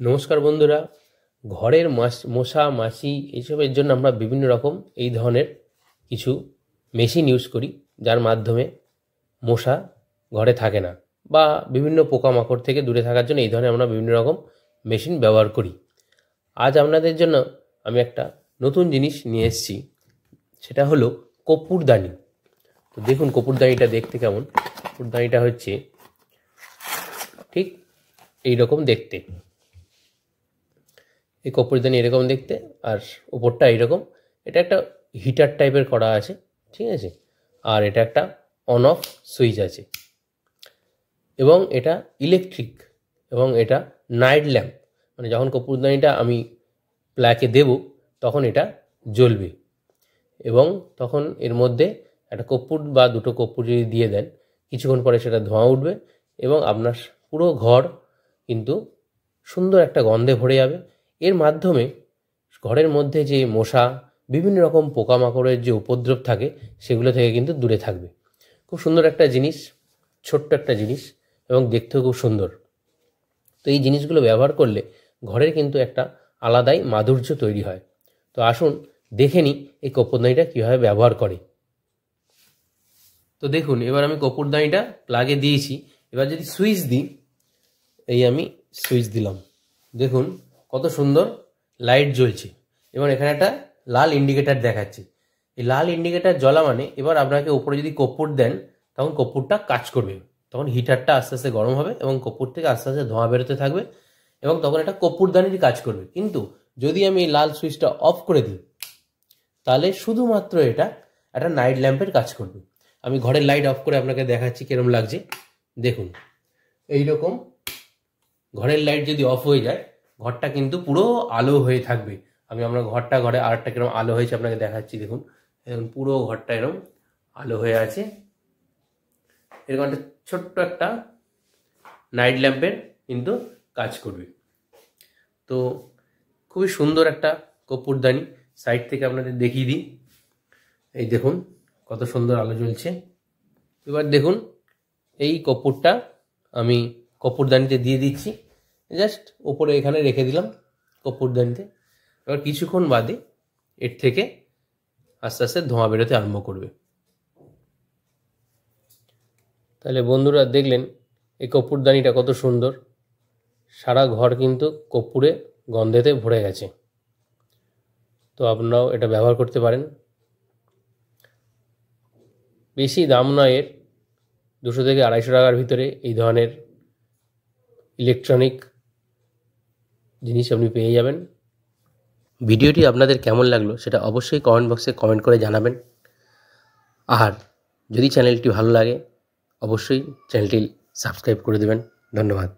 নমস্কার বন্ধুরা, ঘরের মশা মাছি এইসবের জন্য আমরা বিভিন্ন রকম এই ধরনের কিছু মেশিন ইউজ করি, যার মাধ্যমে মশা ঘরে থাকে না বা বিভিন্ন পোকামাকড় থেকে দূরে থাকার জন্য এই ধরনের আমরা বিভিন্ন রকম মেশিন ব্যবহার করি। আজ আপনাদের জন্য আমি একটা নতুন জিনিস নিয়ে এসেছি, সেটা হলো কর্পূরদানি। তো দেখুন কর্পূরদানিটা দেখতে কেমন। কর্পূরদানিটা হচ্ছে ঠিক এই রকম দেখতে, এই কর্পূরদানি এরকম দেখতে, আর ওপরটা এইরকম। এটা একটা হিটার টাইপের করা আছে, ঠিক আছে। আর এটা একটা অন অফ সুইচ আছে, এবং এটা ইলেকট্রিক, এবং এটা নাইট ল্যাম্প। মানে যখন কর্পূরদানিটা আমি প্লাগে দেব তখন এটা জ্বলবে, এবং তখন এর মধ্যে একটা কর্পূর বা দুটো কর্পূর যদি দিয়ে দেন, কিছুক্ষণ পরে সেটা ধোঁয়া উঠবে এবং আপনার পুরো ঘর কিন্তু সুন্দর একটা গন্ধে ভরে যাবে। এর মাধ্যমে ঘরের মধ্যে যে মশা, বিভিন্ন রকম পোকামাকড়ের যে উপদ্রব থাকে, সেগুলো থেকে কিন্তু দূরে থাকবে। খুব সুন্দর একটা জিনিস, ছোট্ট একটা জিনিস, এবং দেখতেও খুব সুন্দর। তো এই জিনিসগুলো ব্যবহার করলে ঘরের কিন্তু একটা আলাদাই মাধুর্য তৈরি হয়। তো আসুন দেখে নিই এই কর্পূরদানিটা কীভাবে ব্যবহার করে। তো দেখুন, এবার আমি কর্পূরদানিটা প্লাগে দিয়েছি। এবার যদি সুইচ দিই, এই আমি সুইচ দিলাম, দেখুন কত সুন্দর লাইট জ্বলছে, এবং এখানে একটা লাল ইন্ডিকেটার দেখাচ্ছে। এই লাল ইন্ডিকেটার জ্বলা মানে এবার আপনাকে উপরে যদি কর্পূর দেন, তখন কর্পূরটা কাজ করবে, তখন হিটারটা আস্তে আস্তে গরম হবে এবং কর্পূর থেকে আস্তে আস্তে ধোঁয়া বেরোতে থাকবে, এবং তখন এটা কর্পূরদানির কাজ করবে। কিন্তু যদি আমি এই লাল সুইচটা অফ করে দিই, তাহলে শুধুমাত্র এটা একটা নাইট ল্যাম্পের কাজ করবে। আমি ঘরের লাইট অফ করে আপনাকে দেখাচ্ছি কিরম লাগছে। দেখুন এইরকম ঘরের লাইট যদি অফ হয়ে যায়, ঘরটা কিন্তু পুরো আলো হয়ে থাকবে। আমরা ঘরে আরেকটা কিরকম আলো হয়েছে আপনাকে দেখাচ্ছি। দেখুন এখন পুরো ঘরটা এরকম আলো হয়ে আছে। এরকম একটা ছোট্ট একটা নাইট ল্যাম্পের কিন্তু কাজ করবে। তো খুবই সুন্দর একটা কর্পূরদানি। সাইড থেকে আপনাদের দেখিয়ে দিই, এই দেখুন কত সুন্দর আলো জ্বলছে। এবার দেখুন এই কর্পূরটা আমি কর্পূরদানিতে দিয়ে দিচ্ছি, জাস্ট ওপরে এখানে রেখে দিলাম কর্পূরদানিতে। এবার কিছুক্ষণ বাদে এর থেকে আস্তে আস্তে ধোঁয়া বেরোতে আরম্ভ করবে। তাহলে বন্ধুরা দেখলেন এই কর্পূরদানিটা কত সুন্দর, সারা ঘর কিন্তু কর্পূরে গন্ধেতে ভরে গেছে। তো আপনারাও এটা ব্যবহার করতে পারেন। বেশি দাম নয় এর, 200 থেকে 250 টাকার ভিতরে এই ধরনের ইলেকট্রনিক জিনিস আপনি পেয়ে যাবেন। ভিডিওটি আপনাদের কেমন লাগলো সেটা অবশ্যই কমেন্ট বক্সে কমেন্ট করে জানাবেন। আর যদি চ্যানেলটি ভালো লাগে অবশ্যই চ্যানেলটি সাবস্ক্রাইব করে দেবেন। ধন্যবাদ।